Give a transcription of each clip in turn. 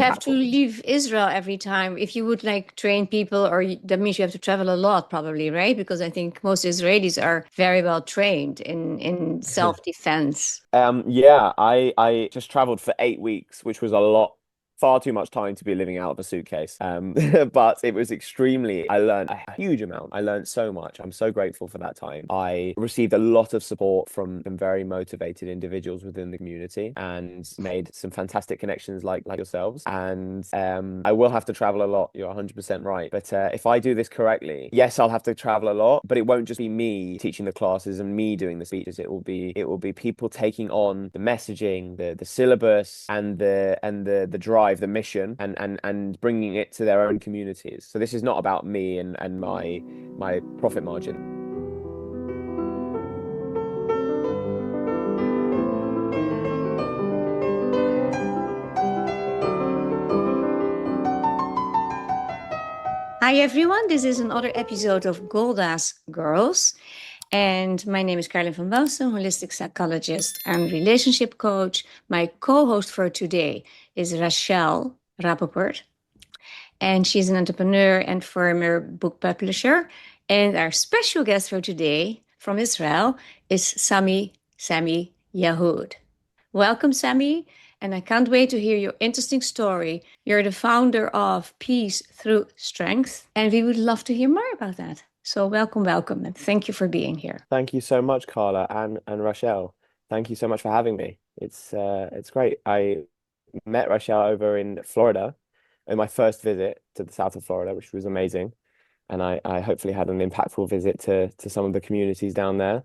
have to leave Israel every time. If you would like train people, that means you have to travel a lot, probably, right? Because I think most Israelis are very well trained in self-defense. Yeah, I just traveled for 8 weeks, which was a lot, far too much time to be living out of a suitcase. But it was extremely, I learned a huge amount. I learned so much. I'm so grateful for that time. I received a lot of support from some very motivated individuals within the community and made some fantastic connections like yourselves. And I will have to travel a lot. You're 100% right. But if I do this correctly, yes, I'll have to travel a lot, but it won't just be me teaching the classes and me doing the speeches. It will be people taking on the messaging, the syllabus, and the drive, the mission, and bringing it to their own communities. So this is not about me and my profit margin. Hi, everyone. This is another episode of Golda's Girls. And my name is Carlin van Welsen, holistic psychologist and relationship coach. My co-host for today is Rachel Rappaport, and she's an entrepreneur and former book publisher. And our special guest for today from Israel is Sammy Yahood. Welcome, Sammy, and I can't wait to hear your interesting story. You're the founder of Peace Through Strength, and we would love to hear more about that. So welcome, and thank you for being here. Thank you so much, Carla and Rochelle. Thank you so much for having me. It's great. I met Rochelle over in Florida in my first visit to the south of Florida, which was amazing. And I hopefully had an impactful visit to some of the communities down there.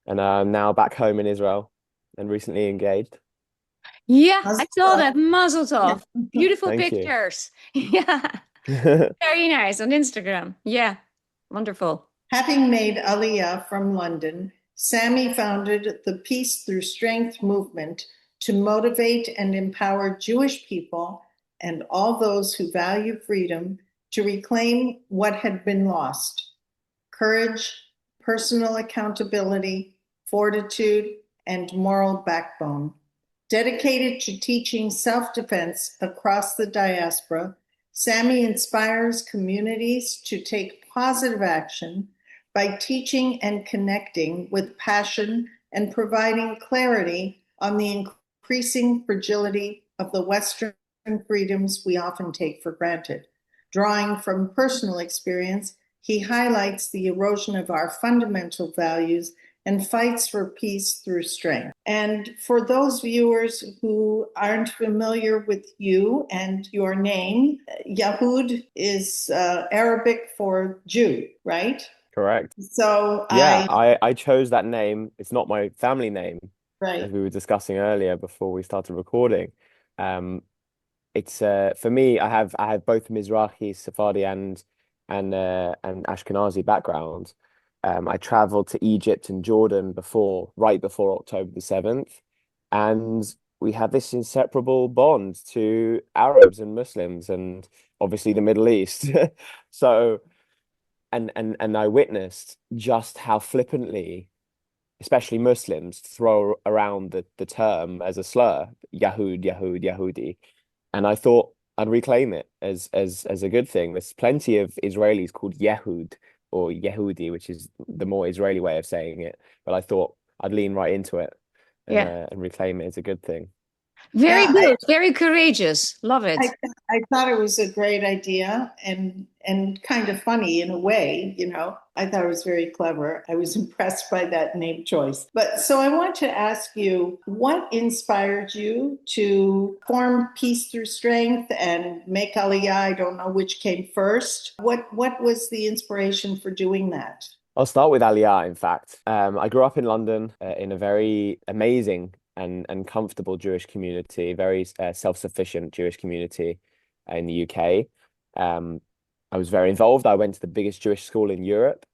And I'm now back home in Israel and recently engaged. Yeah, I saw Mazel that. Mazel tov. tov. Beautiful Thank you. pictures. Yeah, very nice on Instagram. Yeah, wonderful. Having made Aliyah from London, Sammy founded the Peace Through Strength movement to motivate and empower Jewish people and all those who value freedom to reclaim what had been lost: courage, personal accountability, fortitude, and moral backbone. Dedicated to teaching self-defense across the diaspora, Sammy inspires communities to take positive action by teaching and connecting with passion and providing clarity on the increasing fragility of the Western freedoms we often take for granted. Drawing from personal experience, he highlights the erosion of our fundamental values and fights for peace through strength. And for those viewers who aren't familiar with you and your name, Yahood is Arabic for Jew, right? Correct. So Yeah, I chose that name. It's not my family name, as right. we were discussing earlier before we started recording. Um, it's for me, I have both Mizrahi, Sephardi, and Ashkenazi background. I traveled to Egypt and Jordan right before October the 7th, and we had this inseparable bond to Arabs and Muslims and obviously the Middle East. So, and I witnessed just how flippantly, especially Muslims, throw around the term as a slur, Yahood, Yahood, Yahudi. And I thought I'd reclaim it as a good thing. There's plenty of Israelis called Yehud or Yehudi, which is the more Israeli way of saying it. But I thought I'd lean right into it Yeah, and reclaim it as a good thing. very Yeah, good. Very courageous. Love I, it. I thought it was a great idea and kind of funny in a way, you know. I thought it was very clever. I was impressed by that name choice. But so I want to ask you, what inspired you to form Peace Through Strength and make Aliyah? I don't know which came first. What was the inspiration for doing that? I'll start with Aliyah, in fact. I grew up in London in a very amazing and comfortable Jewish community, very self-sufficient Jewish community in the UK. Um, I was very involved. I went to the biggest Jewish school in Europe,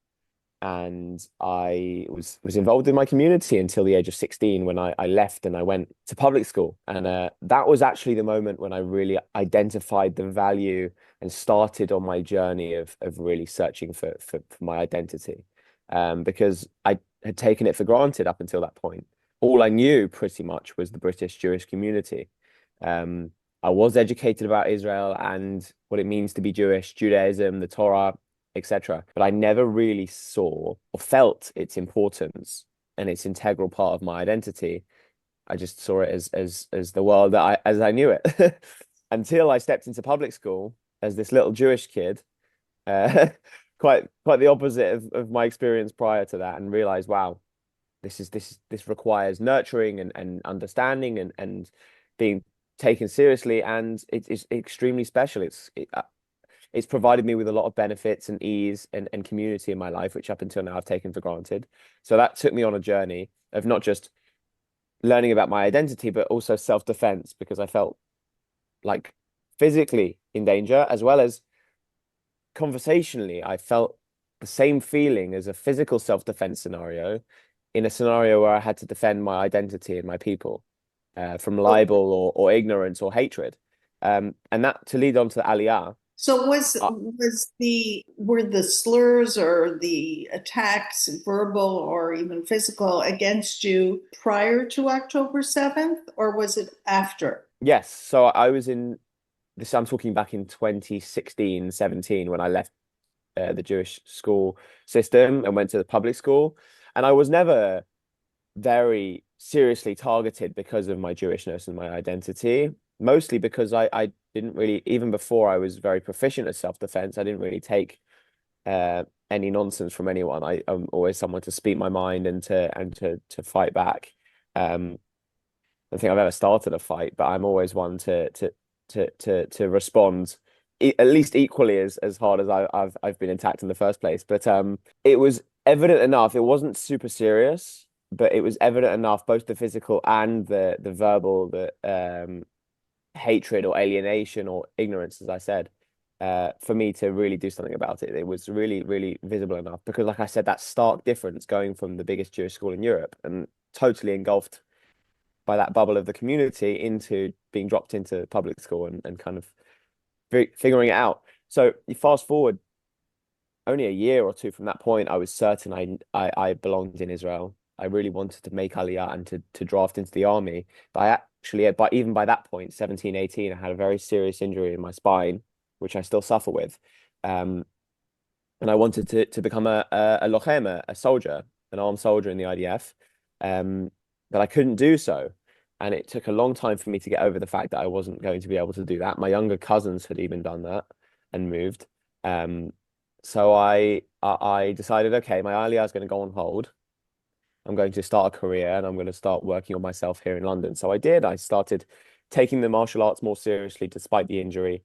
and I was involved in my community until the age of 16 when I left and I went to public school. And that was actually the moment when I really identified the value and started on my journey of really searching for my identity. Because I had taken it for granted up until that point. All I knew pretty much was the British Jewish community. Um, I was educated about Israel and what it means to be Jewish, Judaism, the Torah, etc. But I never really saw or felt its importance and its integral part of my identity. I just saw it as the world that I knew it until I stepped into public school as this little Jewish kid, uh, quite the opposite of my experience prior to that, and realized, wow, this requires nurturing and understanding and being taken seriously, and it's extremely special. It's provided me with a lot of benefits and ease and community in my life, which up until now I've taken for granted. So that took me on a journey of not just learning about my identity, but also self-defense, because I felt like physically in danger, as well as conversationally. I felt the same feeling as a physical self-defense scenario in a scenario where I had to defend my identity and my people from libel or ignorance or hatred. And that to lead on to the Aliyah. So uh, were the slurs or the attacks, verbal or even physical, against you prior to October 7th, or was it after? yes, so I was in this, I'm talking back in 2016, 17, when I left the Jewish school system and went to the public school. And I was never very seriously targeted because of my Jewishness and my identity, mostly because I didn't really, even before I was very proficient at self-defense, I didn't really take any nonsense from anyone. I'm always someone to speak my mind and to fight back. I don't think I've ever started a fight, but I'm always one to respond at least equally as hard as I've been attacked in the first place. But it was evident enough. It wasn't super serious, but it was evident enough, both the physical and the verbal, that hatred or alienation or ignorance, as I said, for me to really do something about it. It was really, really visible enough because, like I said, that stark difference going from the biggest Jewish school in Europe and totally engulfed by that bubble of the community into being dropped into public school and kind of figuring it out. So you fast forward only a year or two from that point, I was certain I belonged in Israel. I really wanted to make Aliyah and to draft into the army. But I actually, but even by that point, 17, 18, I had a very serious injury in my spine, which I still suffer with. And I wanted to become a lochem, a soldier, an armed soldier in the IDF. But I couldn't do so. And it took a long time for me to get over the fact that I wasn't going to be able to do that. My younger cousins had even done that and moved. So I decided, okay, my Aliyah is going to go on hold. I'm going to start a career and I'm going to start working on myself here in London. So I did. I started taking the martial arts more seriously despite the injury.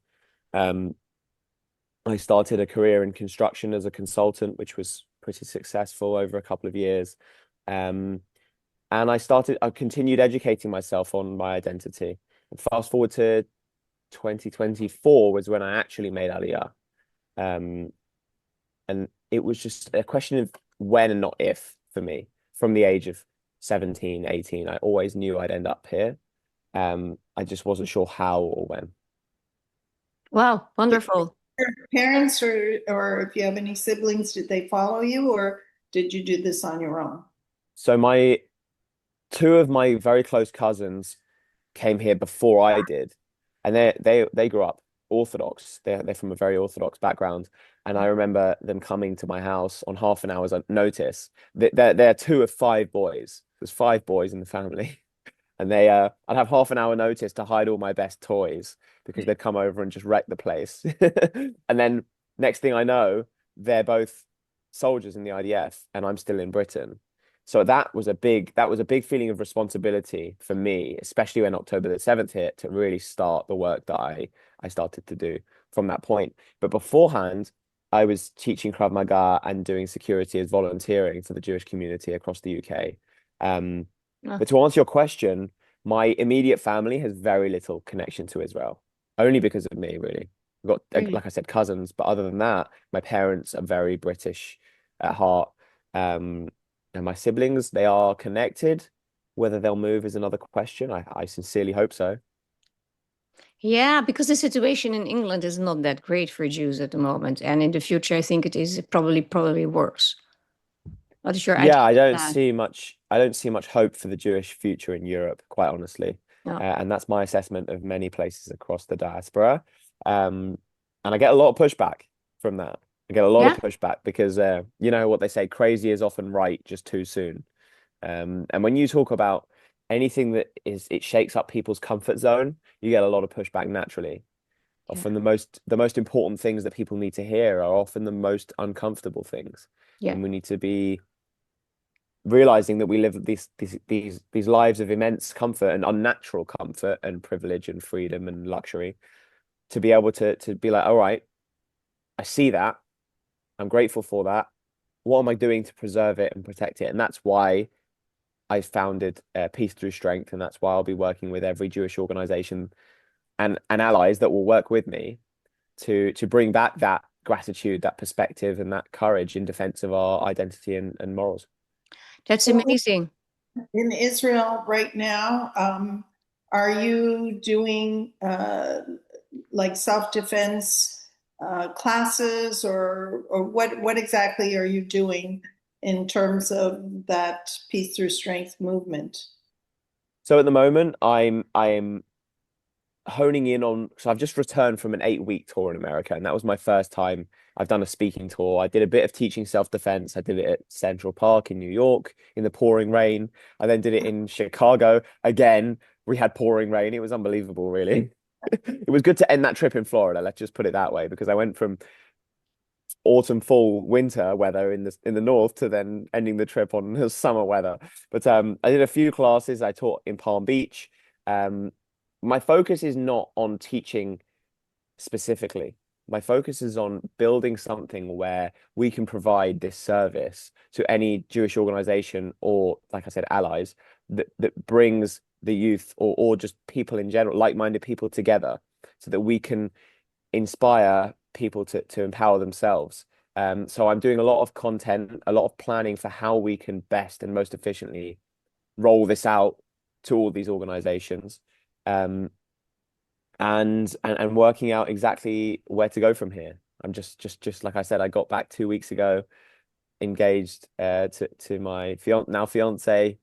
I started a career in construction as a consultant, which was pretty successful over a couple of years. And I continued educating myself on my identity. And fast forward to 2024 was when I actually made Aliyah. And it was just a question of when and not if for me. From the age of 17, 18, I always knew I'd end up here. I just wasn't sure how or when. Wow, wonderful. Your parents or if you have any siblings, did they follow you or did you do this on your own? So two of my very close cousins came here before I did, and they grew up Orthodox. They're from a very Orthodox background, and I remember them coming to my house on half an hour's notice. They're two of five boys. There's five boys in the family, and I'd have half an hour notice to hide all my best toys because they'd come over and just wreck the place. And then next thing I know, they're both soldiers in the IDF, and I'm still in Britain. So that was a big feeling of responsibility for me, especially when October the 7th hit, to really start the work that I started to do from that point. But beforehand, I was teaching Krav Maga and doing security as volunteering for the Jewish community across the UK. But to answer your question, my immediate family has very little connection to Israel, only because of me, really. I've got, like I said, cousins, but other than that, my parents are very British at heart. And my siblings, they are connected. Whether they'll move is another question. I sincerely hope so. Yeah, because the situation in England is not that great for Jews at the moment, and in the future, I think it is probably worse. What is your idea Yeah, of that? I don't see much hope for the Jewish future in Europe, quite honestly. Yeah. And that's my assessment of many places across the diaspora. And I get a lot of pushback from that. I get a lot of Yeah. pushback because you know what they say, crazy is often right just too soon. And when you talk about anything that it shakes up people's comfort zone, you get a lot of pushback naturally. Yeah. Often the most important things that people need to hear are often the most uncomfortable things. Yeah. And we need to be realizing that we live these lives of immense comfort and unnatural comfort and privilege and freedom and luxury, to be able to be like, all right, I see that, I'm grateful for that. What am I doing to preserve it and protect it? And that's why I founded Peace Through Strength, and that's why I'll be working with every Jewish organization and allies that will work with me to bring back that gratitude, that perspective, and that courage in defense of our identity and morals. That's So amazing. in Israel right now, are you doing like self-defense classes, or what exactly are you doing in terms of that Peace Through Strength movement? So at the moment, I'm honing in on, so I've just returned from an 8-week tour in America, and that was my first time I've done a speaking tour. I did a bit of teaching self-defense. I did it at Central Park in New York in the pouring rain. I then did it in Chicago. Again, we had pouring rain. It was unbelievable, really. It was good to end that trip in Florida, let's just put it that way, because I went from autumn, fall, winter weather in the north to then ending the trip on summer weather. But I did a few classes. I taught in Palm Beach. My focus is not on teaching specifically. My focus is on building something where we can provide this service to any Jewish organization or, like I said, allies that brings the youth or just people in general, like-minded people together, so that we can inspire people to empower themselves. So I'm doing a lot of content, a lot of planning for how we can best and most efficiently roll this out to all these organizations. And working out exactly where to go from here. I'm just like I said, I got back 2 weeks ago, engaged to my fiance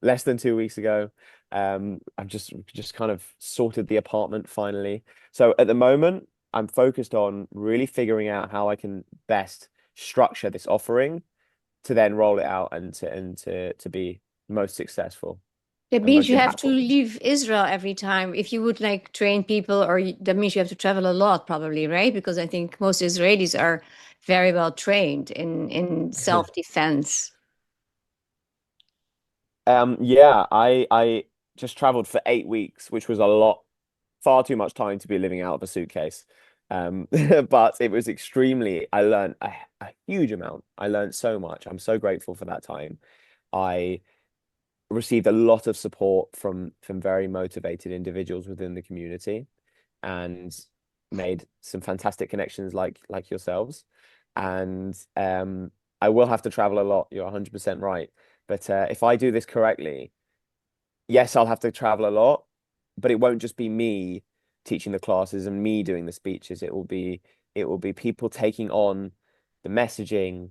less than 2 weeks ago. I've just kind of sorted the apartment finally. So at the moment, I'm focused on really figuring out how I can best structure this offering to then roll it out and to be most successful That and means most you have to impactful. leave Israel every time. If you would like train people, that means you have to travel a lot, probably, right? Because I think most Israelis are very well trained in self-defense. Yeah, I just traveled for 8 weeks, which was a lot, far too much time to be living out of a suitcase. But it was I learned a huge amount. I learned so much. I'm so grateful for that time. I received a lot of support from very motivated individuals within the community and made some fantastic connections like yourselves. And I will have to travel a lot. You're 100% right. But if I do this correctly, yes, I'll have to travel a lot, but it won't just be me teaching the classes and me doing the speeches. It will be people taking on the messaging,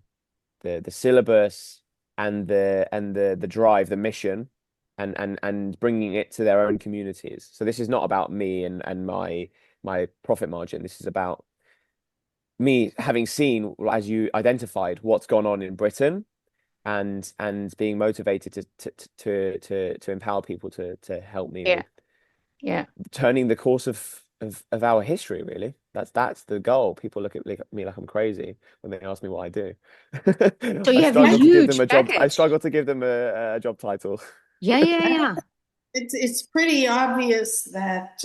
the syllabus, and the drive, the mission, and bringing it to their own communities. So this is not about me and my profit margin. This is about me having seen, as you identified, what's gone on in Britain and being motivated to empower people to help me Yeah, with yeah. turning the course of our history, really. That's the goal. People look at me like I'm crazy when they ask me what I do. So I you have a struggle to give them huge a job. I package. struggle to give them a job title. Yeah, yeah, yeah. It's pretty obvious that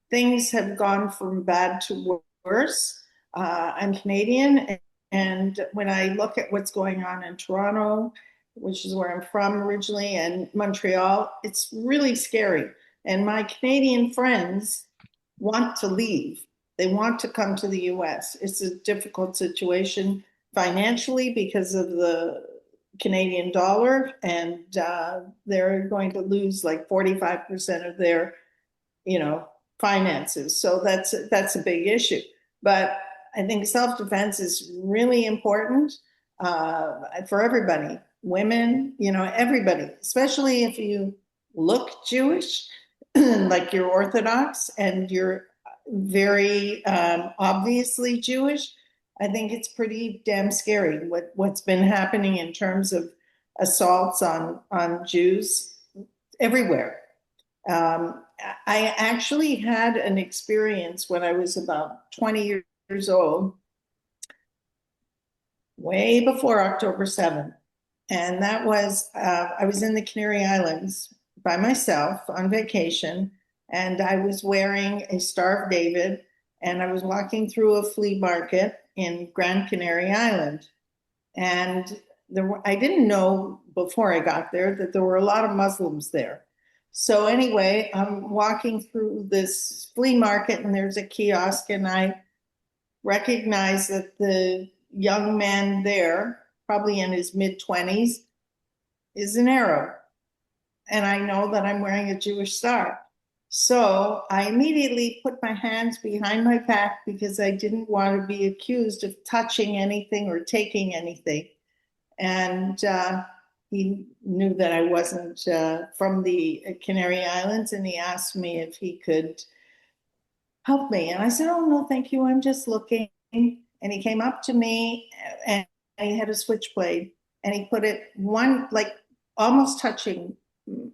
things have gone from bad to worse. I'm Canadian, and when I look at what's going on in Toronto, which is where I'm from originally, and Montreal, it's really scary. And my Canadian friends want to leave. They want to come to the US. It's a difficult situation financially because of the Canadian dollar, and they're going to lose like 45% of their, you know, finances. So that's a big issue. But I think self-defense is really important for everybody, women, you know, everybody, especially if you look Jewish. like you're Orthodox and you're very obviously Jewish, I think it's pretty damn scary what's been happening in terms of assaults on Jews everywhere. I actually had an experience when I was about 20 years old, way before October 7th. And that was, I was in the Canary Islands by myself on vacation, and I was wearing a Star of David, and I was walking through a flea market in Grand Canary Island. And I didn't know before I got there that there were a lot of Muslims there. So anyway, I'm walking through this flea market, and there's a kiosk, and I recognize that the young man there, probably in his mid-20s, is an Arab. And I know that I'm wearing a Jewish star. So I immediately put my hands behind my back because I didn't want to be accused of touching anything or taking anything. And he knew that I wasn't from the Canary Islands, and he asked me if he could help me. And I said, oh, no, thank you. I'm just looking. And he came up to me, and he had a switchblade, and he put it like almost touching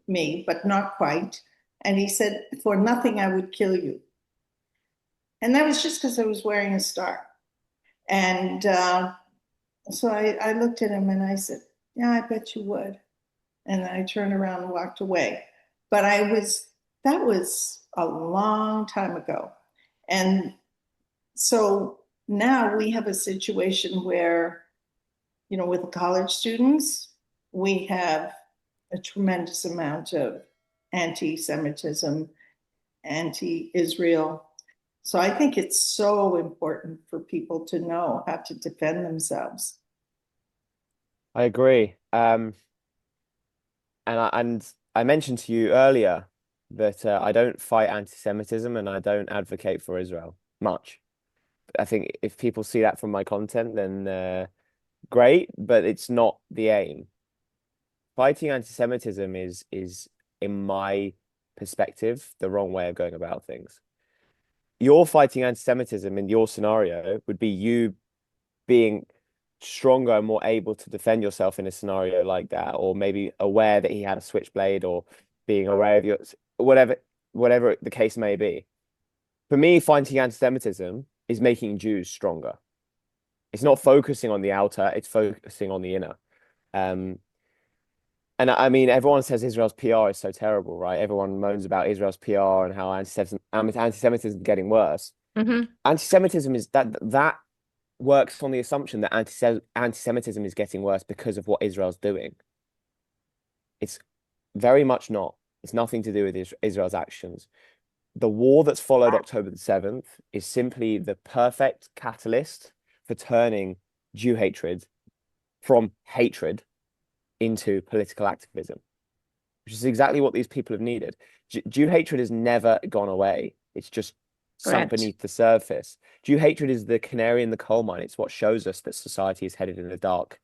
me, but not quite. And he said, for nothing, I would kill you. And that was just because I was wearing a star. And so I looked at him and I said, yeah, I bet you would. And then I turned around and walked away. But that was a long time ago. And so now we have a situation where, with the college students, we have a tremendous amount of anti-Semitism, anti-Israel. So I think it's so important for people to know how to defend themselves. I agree. And I mentioned to you earlier that I don't fight anti-Semitism and I don't advocate for Israel much. I think if people see that from my content, then great, but it's not the aim. Fighting anti-Semitism is, in my perspective, the wrong way of going about things. You're fighting anti-Semitism in your scenario would be you being stronger and more able to defend yourself in a scenario like that, or maybe aware that he had a switchblade, or being aware of your whatever the case may be. For me, fighting anti-Semitism is making Jews stronger. It's not focusing on the outer, it's focusing on the inner. And I mean, everyone says Israel's PR is so terrible, right? Everyone moans about Israel's PR and how anti-Semitism is getting worse. Mm-hmm. Anti-Semitism is that works on the assumption that anti-Semitism is getting worse because of what Israel's doing. It's very much not. It's nothing to do with Israel's actions. The war that's followed October the 7th is simply the perfect catalyst for turning Jew hatred from hatred into political activism, which is exactly what these people have needed. Jew hatred has never gone away. It's just sunk beneath the surface. Jew hatred is the canary in the coal mine. It's what shows us that society is headed in a dark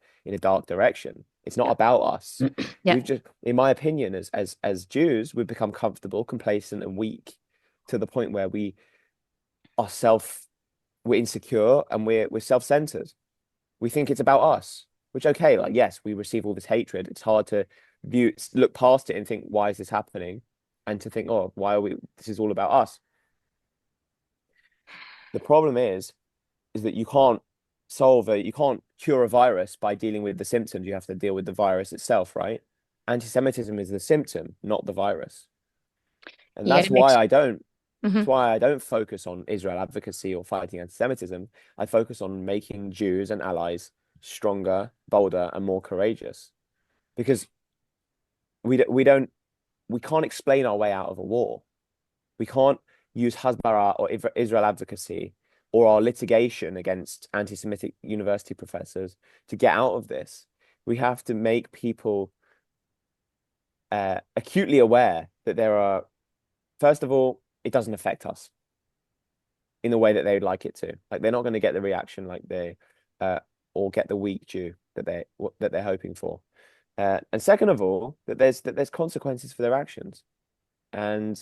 direction. It's not about us. Yeah. We've just, in my opinion, as Jews, we've become comfortable, complacent, and weak to the point where we're insecure and we're self-centered. We think it's about us, which, okay, like, yes, we receive all this hatred. It's hard to look past it and think, why is this happening? And to think, oh, this is all about us. The problem is that you can't cure a virus by dealing with the symptoms. You have to deal with the virus itself, right? Anti-Semitism is the symptom, not the virus. And that's why I don't That's why I don't focus on Israel advocacy or fighting anti-Semitism. I focus on making Jews and allies stronger, bolder, and more courageous. Because we can't explain our way out of a war. We can't use Hasbara or Israel advocacy or our litigation against anti-Semitic university professors to get out of this. We have to make people acutely aware that first of all, it doesn't affect us in the way that they would like it to. Like, they're not going to get the reaction like or get the weak Jew that they're hoping for. And second of all, that there's consequences for their actions. And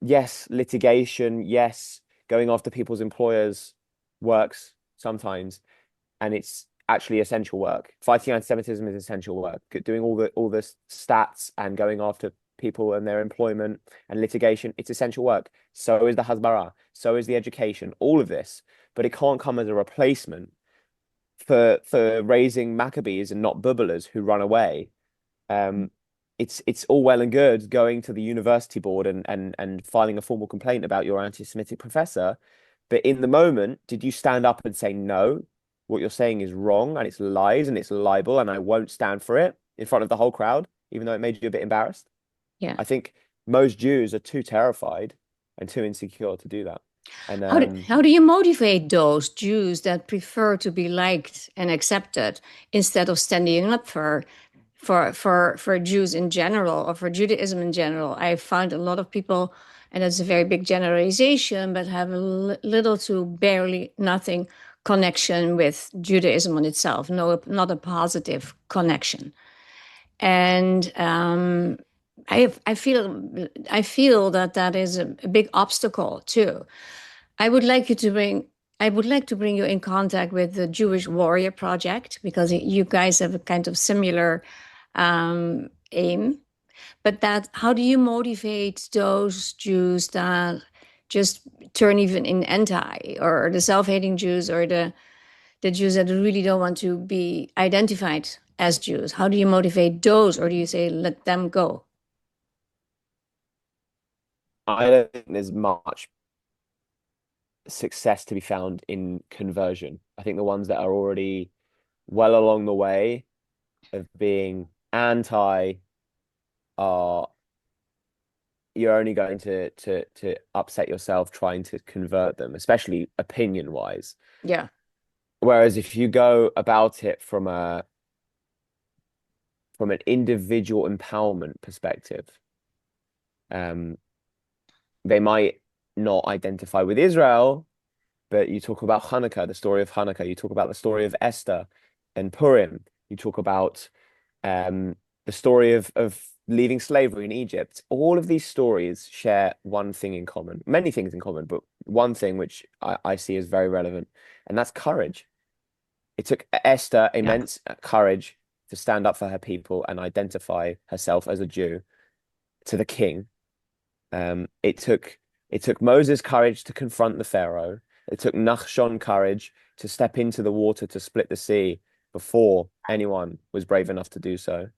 yes, litigation, yes, going after people's employers works sometimes, and it's actually essential work. Fighting anti-Semitism is essential work. Doing all the stats and going after people and their employment and litigation, it's essential work. So is the hasbara, so is the education, all of this, but it can't come as a replacement for raising Maccabees and not bubblers who run away. It's all well and good going to the university board and filing a formal complaint about your anti-Semitic professor, but in the moment, did you stand up and say, no, what you're saying is wrong and it's lies and it's libel and I won't stand for it in front of the whole crowd, even though it made you a bit embarrassed? Yeah. I think most Jews are too terrified and too insecure to do that. And How do you motivate those Jews that prefer to be liked and accepted instead of standing up for Jews in general or for Judaism in general? I found a lot of people, and that's a very big generalization, but have a little to barely nothing connection with Judaism on itself. No, not a positive connection. And I feel that is a big obstacle too. I would like you to bring. I would like to bring you in contact with the Jewish Warrior Project because you guys have a kind of similar aim. But that, how do you motivate those Jews that just turn even in anti, or the self-hating Jews, or the Jews that really don't want to be identified as Jews? How do you motivate those, or do you say let them go? I don't think there's much success to be found in conversion. I think the ones that are already well along the way of being anti are you're only going to upset yourself trying to convert them, especially opinion wise. Yeah. Whereas if you go about it from an individual empowerment perspective, they might not identify with Israel, but you talk about Hanukkah, the story of Hanukkah, you talk about the story of Esther and Purim, you talk about the story of leaving slavery in Egypt. All of these stories share one thing in common, many things in common, but one thing which I see as very relevant, and that's courage. It took Esther immense courage to stand up for her people and identify herself as a Jew to the king. It took Moses courage to confront the Pharaoh. It took Nachshon courage to step into the water to split the sea before anyone was brave enough to do so.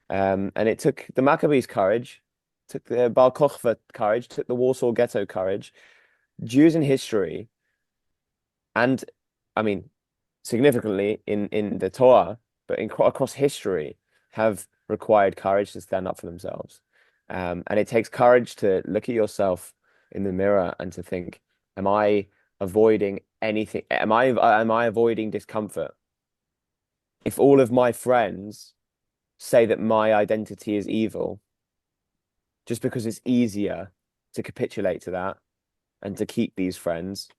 And it took the Maccabees courage, took the Bar Kokhba courage, took the Warsaw Ghetto courage. Jews in history, and I mean, significantly in the Torah, but across history, have required courage to stand up for themselves. And it takes courage to look at yourself in the mirror and to think, am I avoiding anything? Am I avoiding discomfort? If all of my friends say that my identity is evil, just because it's easier to capitulate to that and to keep these friends,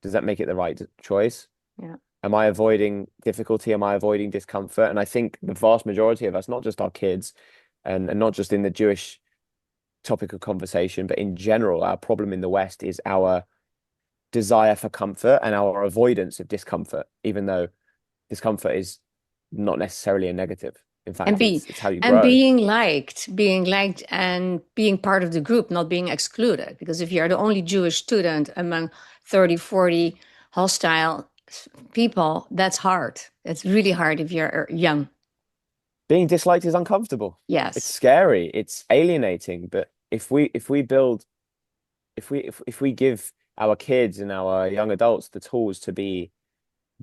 does that make it the right choice? Yeah. Am I avoiding difficulty? Am I avoiding discomfort? And I think the vast majority of us, not just our kids and not just in the Jewish topic of conversation, but in general, our problem in the West is our desire for comfort and our avoidance of discomfort, even though discomfort is not necessarily a negative. In fact, it's how you grow. Being liked and being part of the group, not being excluded. Because if you're the only Jewish student among 30, 40 hostile people, that's hard. It's really hard if you're young. Being disliked is uncomfortable. Yes. It's scary. It's alienating. But if we give our kids and our young adults the tools to be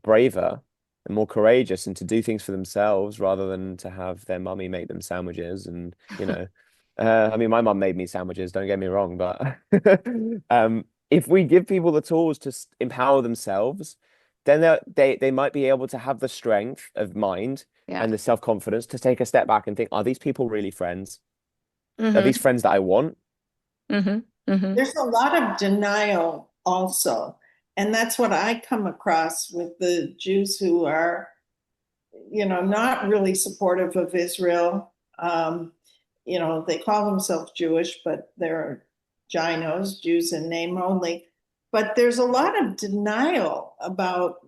braver and more courageous and to do things for themselves rather than to have their mummy make them sandwiches and I mean my mum made me sandwiches, don't get me wrong, but if we give people the tools to empower themselves, then they might be able to have the strength of mind and the self-confidence to take a step back and think, are these people really friends? Are these friends that I want? There's a lot of denial also. And that's what I come across with the Jews who are, not really supportive of Israel. They call themselves Jewish, but they're ginos, Jews in name only, but there's a lot of denial about,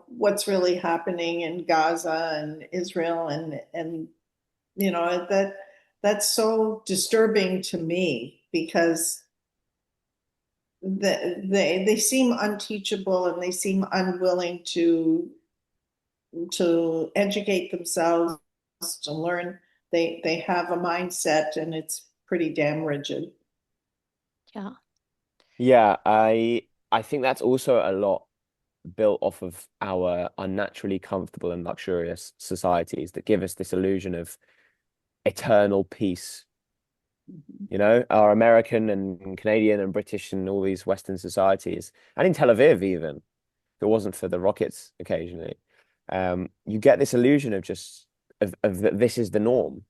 what's really happening in Gaza and Israel, and that's so disturbing to me, because they seem unteachable, and they seem unwilling to educate themselves, to learn. They have a mindset, and it's pretty damn rigid. Yeah. Yeah, I think that's also a lot built off of our unnaturally comfortable and luxurious societies that give us this illusion of eternal peace. You know, our American and Canadian and British and all these Western societies, and in Tel Aviv even, if it wasn't for the rockets occasionally, you get this illusion of just of that this is the norm.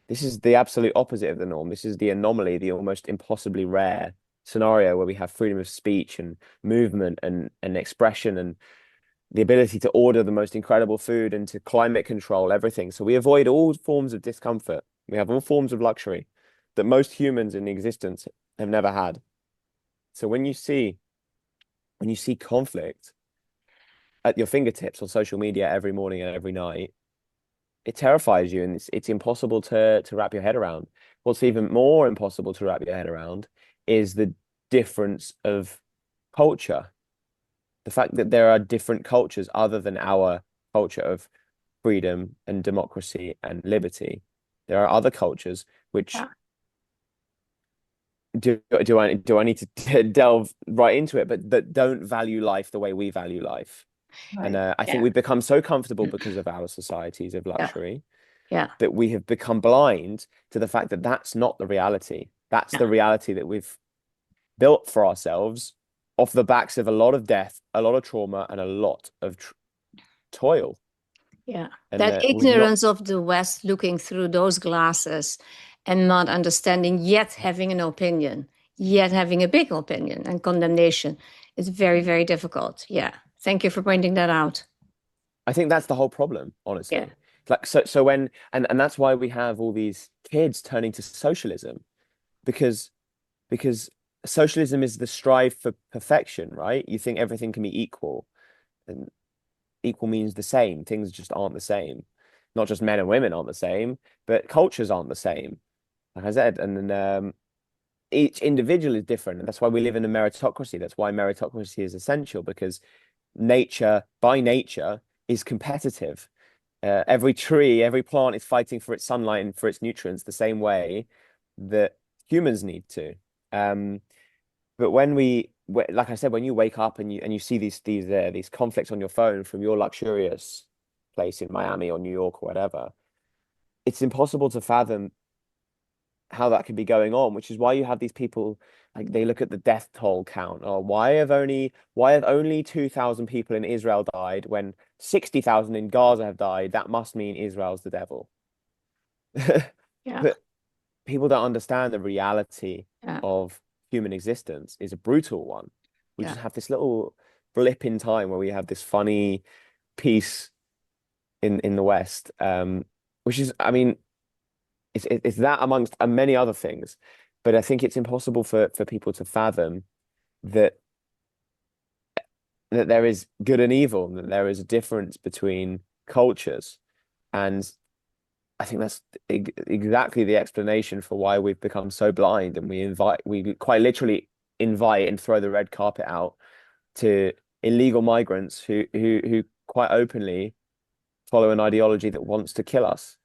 This is the absolute opposite of the norm. This is the anomaly, the almost impossibly rare scenario where we have freedom of speech and movement and expression and the ability to order the most incredible food and to climate control everything. So we avoid all forms of discomfort. We have all forms of luxury that most humans in existence have never had. So when you see conflict at your fingertips on social media every morning and every night, it terrifies you, and it's impossible to wrap your head around. What's even more impossible to wrap your head around is the difference of culture. The fact that there are different cultures other than our culture of freedom and democracy and liberty. There are other cultures which Yeah. do I need to delve right into it, but that don't value life the way we value life. Right. And I think Yeah. we've become so comfortable because of our societies of Yeah. luxury Yeah. that we have become blind to the fact that that's not the reality. That's Yeah. the reality that we've built for ourselves off the backs of a lot of death, a lot of trauma, and a lot of toil. Yeah. And That we've not. ignorance of the West, looking through those glasses and not understanding, yet having an opinion, yet having a big opinion and condemnation, is very, very difficult. Yeah. Thank you for pointing that out. I think that's the whole problem, honestly. Yeah. Like so when and that's why we have all these kids turning to socialism, because because socialism is the strive for perfection, right? You think everything can be equal, and equal means the same. Things just aren't the same. Not just men and women aren't the same, but cultures aren't the same, like I said. And then each individual is different. And that's why we live in a meritocracy. That's why meritocracy is essential, because nature, by nature, is competitive. Every tree, every plant is fighting for its sunlight and for its nutrients the same way that humans need to. But like I said, when you wake up and you see these conflicts on your phone from your luxurious place in Miami or New York or whatever, it's impossible to fathom how that could be going on, which is why you have these people, like, they look at the death toll count, or why have only 2,000 people in Israel died when 60,000 in Gaza have died? That must mean Israel's the devil. Yeah. But people don't understand the reality Yeah. of human existence is a brutal one. We Yeah. just have this little blip in time where we have this funny peace in the West, which is, I mean, it's that amongst many other things, but I think it's impossible for people to fathom that there is good and evil, and that there is a difference between cultures. And I think that's exactly the explanation for why we've become so blind, and we quite literally invite and throw the red carpet out to illegal migrants who quite openly follow an ideology that wants to kill us.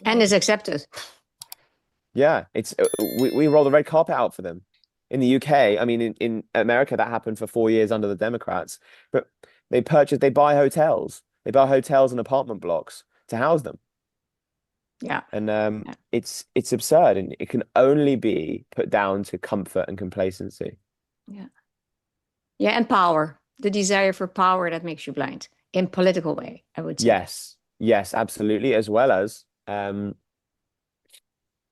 And is accepted. Yeah, we roll the red carpet out for them. In the UK, I mean, in America, that happened for 4 years under the Democrats. But they buy hotels. They buy hotels and apartment blocks to house them. Yeah. And Yeah. it's absurd, and it can only be put down to comfort and complacency. Yeah. Yeah. And power, the desire for power that makes you blind in political way, I would say. Yes, absolutely. As well as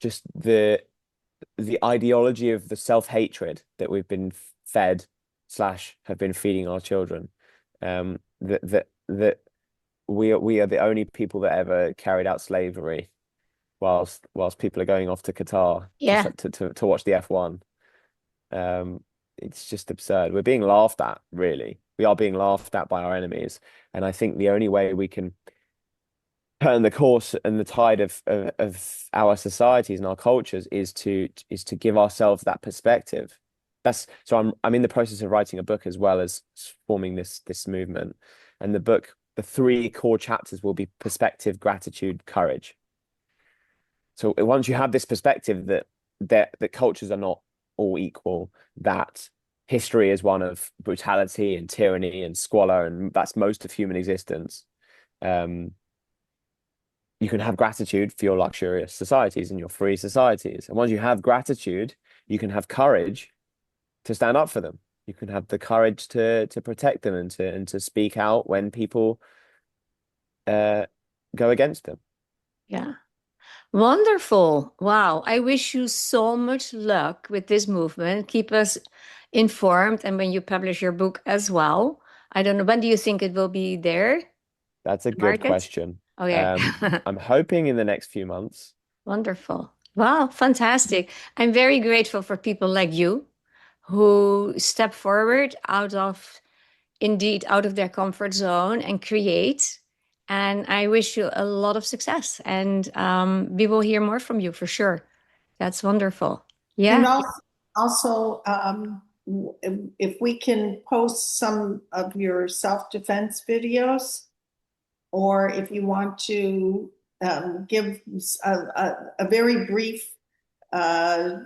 just the ideology of the self-hatred that we've been fed slash have been feeding our children. That we are the only people that ever carried out slavery, whilst people are going off to Qatar Yeah. to watch the F1. It's just absurd. We're being laughed at, really. We are being laughed at by our enemies. And I think the only way we can turn the course and the tide of our societies and our cultures is to give ourselves that perspective. I'm in the process of writing a book as well as forming this movement. And the book, the 3 core chapters will be perspective, gratitude, courage. So once you have this perspective that cultures are not all equal, that history is one of brutality and tyranny and squalor, and that's most of human existence. You can have gratitude for your luxurious societies and your free societies. And once you have gratitude, you can have courage to stand up for them. You can have the courage to protect them and to speak out when people go against them. Yeah. Wonderful. Wow. I wish you so much luck with this movement. Keep us informed. And when you publish your book as well, I don't know, when do you think it will be there? That's a The good market? question. Oh, yeah. I'm hoping in the next few months. Wonderful. Wow. Fantastic. I'm very grateful for people like you who step forward out of their comfort zone and create. And I wish you a lot of success. And we will hear more from you for sure. That's wonderful. And Yeah. also, if we can post some of your self-defense videos, or if you want to give a very brief uh,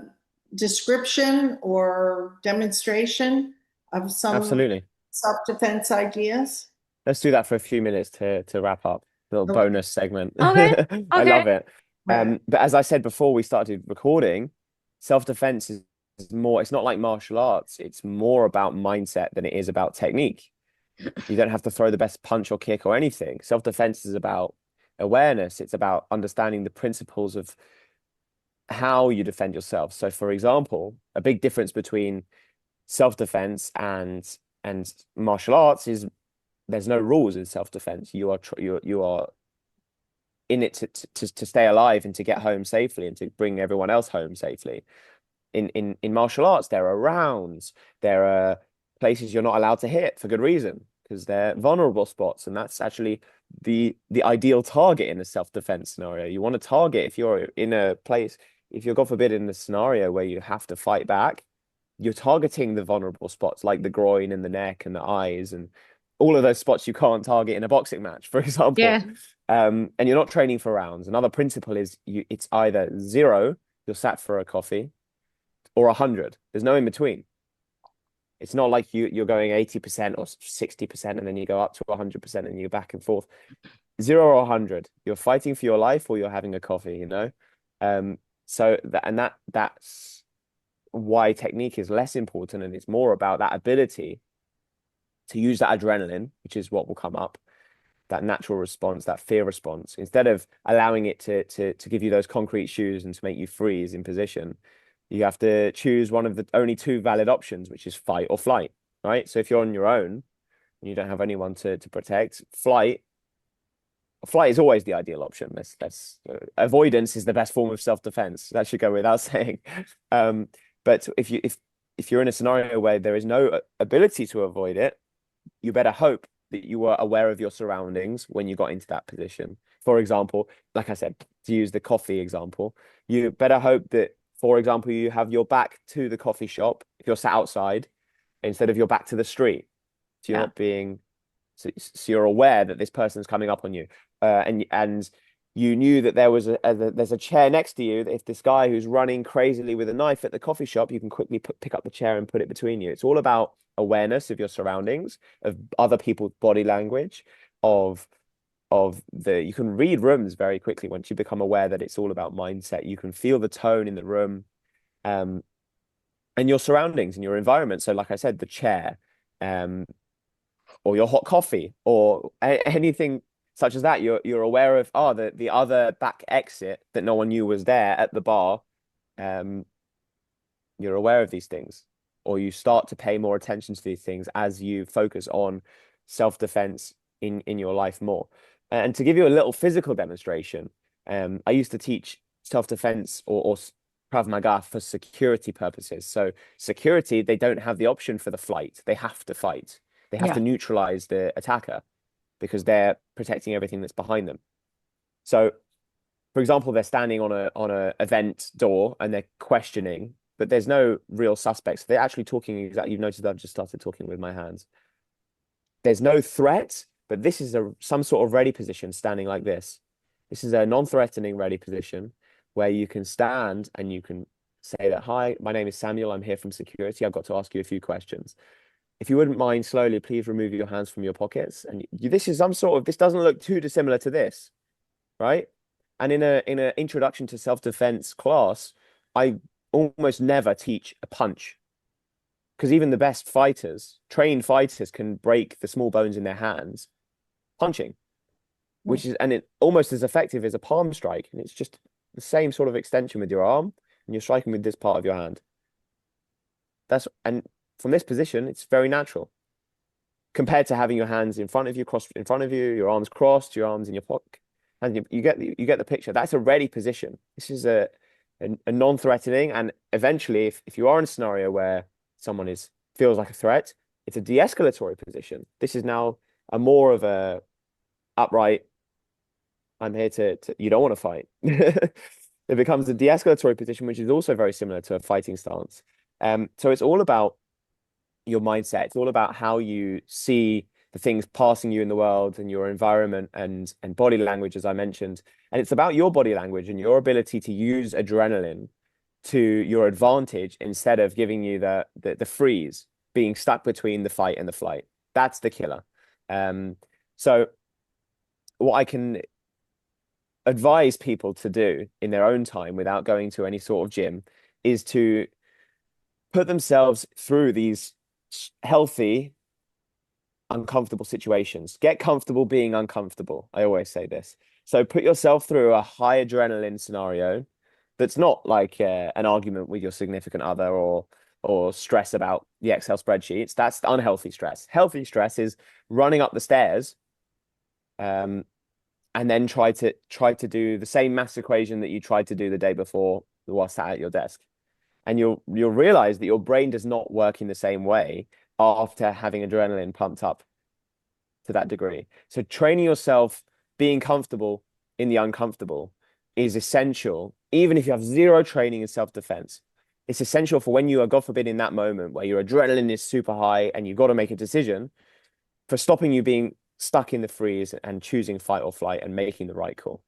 description or demonstration of some Absolutely. self-defense ideas. Let's do that for a few minutes to wrap up. Little Okay. bonus segment. Okay. I Okay. love it. Right. But as I said before we started recording, self-defense is more, it's not like martial arts. It's more about mindset than it is about technique. You don't have to throw the best punch or kick or anything. Self-defense is about awareness. It's about understanding the principles of how you defend yourself. So, for example, a big difference between self-defense and martial arts is there's no rules in self-defense. You are in it to stay alive and to get home safely and to bring everyone else home safely. In martial arts, there are rounds, there are places you're not allowed to hit for good reason because they're vulnerable spots, and that's actually the ideal target in a self-defense scenario. You want to target if you're in a place, if you're God forbid in a scenario where you have to fight back, you're targeting the vulnerable spots like the groin and the neck and the eyes and all of those spots you can't target in a boxing match, for example. Yeah. And you're not training for rounds. Another principle is it's either 0, you're sat for a coffee, or 100. There's no in between. It's not like you're going 80% or 60% and then you go up to 100% and you're back and forth. 0 or 100. You're fighting for your life or you're having a coffee, you know? So that's why technique is less important, and it's more about that ability to use that adrenaline, which is what will come up, that natural response, that fear response, instead of allowing it to give you those concrete shoes and to make you freeze in position. You have to choose one of the only 2 valid options, which is fight or flight, right? So if you're on your own and you don't have anyone to protect, flight is always the ideal option. Avoidance is the best form of self-defense. That should go without saying. But if you're in a scenario where there is no ability to avoid it, you better hope that you were aware of your surroundings when you got into that position. For example, like I said, to use the coffee example, you better hope that, for example, you have your back to the coffee shop if you're sat outside instead of your back to the street. So you're not being, so you're aware that this person's coming up on you, and you knew that there's a chair next to you. That if this guy who's running crazily with a knife at the coffee shop, you can quickly pick up the chair and put it between you. It's all about awareness of your surroundings, of other people's body language, you can read rooms very quickly once you become aware that it's all about mindset. You can feel the tone in the room, and your surroundings and your environment. So like I said, the chair, or your hot coffee or anything such as that, you're aware of the other back exit that no one knew was there at the bar. You're aware of these things, or you start to pay more attention to these things as you focus on self-defense in your life more. And to give you a little physical demonstration, I used to teach self-defense or Krav Maga for security purposes. So security, they don't have the option for the flight. They have to fight. They have to neutralize the attacker because they're protecting everything that's behind them. So, for example, they're standing on a event door and they're questioning, but there's no real suspects. They're actually talking exactly. You've noticed I've just started talking with my hands. There's no threat, but this is some sort of ready position, standing like this. This is a non-threatening ready position where you can stand and you can say that, hi, my name is Samuel. I'm here from security. I've got to ask you a few questions. If you wouldn't mind, slowly, please remove your hands from your pockets. And this is this doesn't look too dissimilar to this, right? And in an introduction to self-defense class, I almost never teach a punch, because even the best fighters, trained fighters, can break the small bones in their hands punching, and it almost as effective as a palm strike. And it's just the same sort of extension with your arm, and you're striking with this part of your hand. And from this position, it's very natural compared to having your hands in front of you, crossed in front of you, your arms crossed, your arms in your pocket. And you get the picture. That's a ready position. This is a non-threatening, and eventually, if you are in a scenario where someone feels like a threat, it's a de-escalatory position. This is now a more of a upright, I'm here to you don't want to fight. It becomes a de-escalatory position, which is also very similar to a fighting stance. So it's all about your mindset. It's all about how you see the things passing you in the world and your environment and body language, as I mentioned. And it's about your body language and your ability to use adrenaline to your advantage instead of giving you the freeze, being stuck between the fight and the flight. That's the killer. So what I can advise people to do in their own time without going to any sort of gym is to put themselves through these healthy, uncomfortable situations. Get comfortable being uncomfortable. I always say this. So put yourself through a high adrenaline scenario that's not like an argument with your significant other or stress about the Excel spreadsheets. That's unhealthy stress. Healthy stress is running up the stairs and then try to do the same maths equation that you tried to do the day before while sat at your desk. And you'll realize that your brain does not work in the same way after having adrenaline pumped up to that degree. So training yourself, being comfortable in the uncomfortable is essential, even if you have zero training in self-defense. It's essential for when you are, God forbid, in that moment where your adrenaline is super high and you've got to make a decision, for stopping you being stuck in the freeze and choosing fight or flight and making the right call.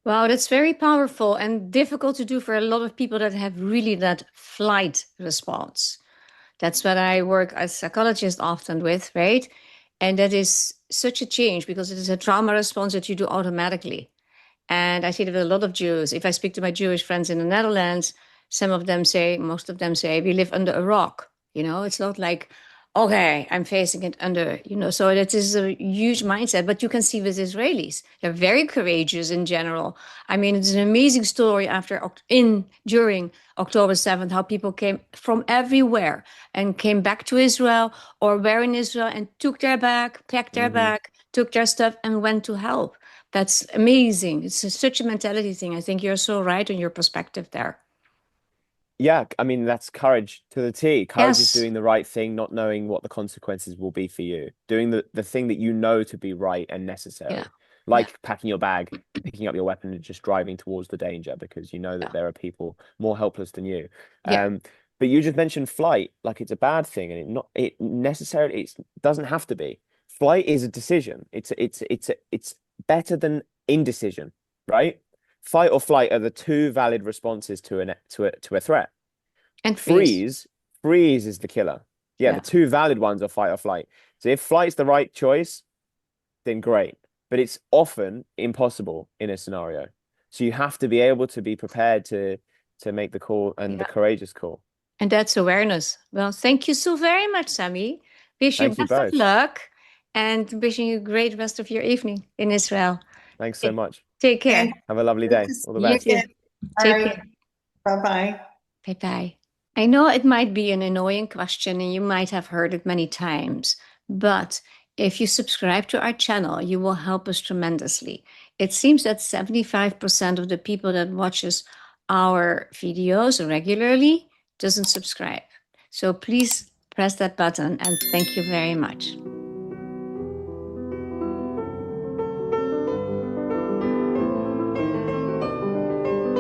Wow, that's very powerful and difficult to do for a lot of people that have really that flight response. That's what I work as a psychologist often with, right? And that is such a change because it is a trauma response that you do automatically. And I see that with a lot of Jews. If I speak to my Jewish friends in the Netherlands, most of them say, we live under a rock. It's not like, okay, I'm facing it under, so that is a huge mindset. But you can see with Israelis, they're very courageous in general. I mean, it's an amazing story during October 7th, how people came from everywhere and came back to Israel or were in Israel and took their bag, packed their bag, took their stuff and went to help. That's amazing. It's such a mentality thing. I think you're so right in your perspective there. Yeah, I mean, that's courage to the T. Courage is Yes. doing the right thing, not knowing what the consequences will be for you. Doing the thing that you know to be right and necessary. Yeah. Like packing your bag, picking up your weapon and just driving towards the danger because you know that there are people more helpless than you. Yeah. But you just mentioned flight like it's a bad thing, and it doesn't have to be. Flight is a decision. It's better than indecision, right? Fight or flight are the two valid responses to a threat. And Freeze is the killer. Yeah, the two valid ones are fight or flight. So if flight's the right choice, then great. But it's often impossible in a scenario. So you have to be able to be prepared to make the call and the courageous call. And that's awareness. Well, thank you so very much, Sammy. Wish you Thank you best of both. luck and wishing you a great rest of your evening in Israel. Thanks so much. Take care. Have a lovely day. All the You best. too. All Take right. care. Bye-bye. Bye-bye. I know it might be an annoying question and you might have heard it many times, but If you subscribe to our channel, you will help us tremendously. It seems that 75% of the people that watches our videos regularly doesn't subscribe. So please press that button and thank you very much.